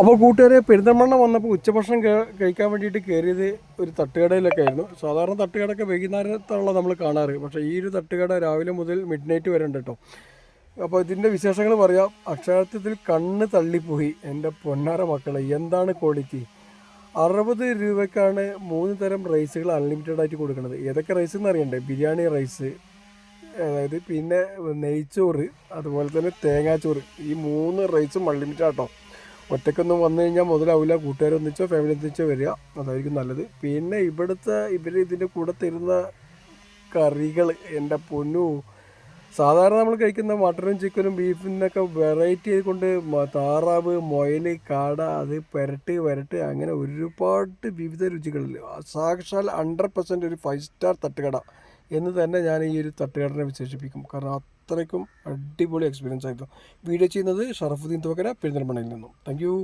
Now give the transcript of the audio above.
അപ്പോൾ കൂട്ടുകാരെ പെരിന്തൽമണ്ണ വന്നപ്പോൾ ഉച്ചഭക്ഷണം കഴിക്കാൻ വേണ്ടിയിട്ട് കയറിയത് ഒരു തട്ടുകടയിലൊക്കെ ആയിരുന്നു. സാധാരണ തട്ടുകടയൊക്കെ വൈകുന്നേരത്തുള്ള നമ്മൾ കാണാറ്, പക്ഷേ ഈ ഒരു തട്ടുകട രാവിലെ മുതൽ മിഡ് നൈറ്റ് വരെ ഉണ്ട് കേട്ടോ. അപ്പോൾ ഇതിൻ്റെ വിശേഷങ്ങൾ പറയാം. അക്ഷരാർത്ഥത്തിൽ കണ്ണ് തള്ളിപ്പോയി എൻ്റെ പൊന്നാര മക്കളെ, എന്താണ് ക്വാളിറ്റി. 60 രൂപയ്ക്കാണ് 3 തരം റൈസുകൾ അൺലിമിറ്റഡ് ആയിട്ട് കൊടുക്കുന്നത്. ഏതൊക്കെ റൈസ് എന്ന് അറിയണ്ടേ? ബിരിയാണി റൈസ്, അതായത് പിന്നെ നെയ്ച്ചോറ്, അതുപോലെ തന്നെ തേങ്ങാച്ചോറ്. ഈ 3 റൈസും അൺലിമിറ്റഡ് ആട്ടോ. ഒറ്റയ്ക്കൊന്നും വന്നു കഴിഞ്ഞാൽ മുതലാവില്ല, കൂട്ടുകാരൊന്നിച്ചോ ഫാമിലി ഒന്നിച്ചോ വരിക, അതായിരിക്കും നല്ലത്. പിന്നെ ഇവർ ഇതിൻ്റെ കൂടെ തരുന്ന കറികൾ എൻ്റെ പൊന്നു, സാധാരണ നമ്മൾ കഴിക്കുന്ന മട്ടനും ചിക്കനും ബീഫിനൊക്കെ വെറൈറ്റി ആയിക്കൊണ്ട് താറാവ്, മുയൽ, കാട, അത് വരട്ട് അങ്ങനെ ഒരുപാട് വിവിധ രുചികളിൽ സാക്ഷാൽ 100% ഒരു 5 സ്റ്റാർ തട്ടുകട എന്ന് തന്നെ ഞാൻ ഈ ഒരു തട്ടുകടനെ വിശേഷിപ്പിക്കും. കാരണം അത്രയ്ക്കും അടിപൊളി എക്സ്പീരിയൻസ് ആയിരുന്നു. വീഡിയോ ചെയ്യുന്നത് ഷറഫുദ്ദീൻ തോക്കര, പെരിന്തൽമണ്ണയിൽ നിന്നും. Thank you.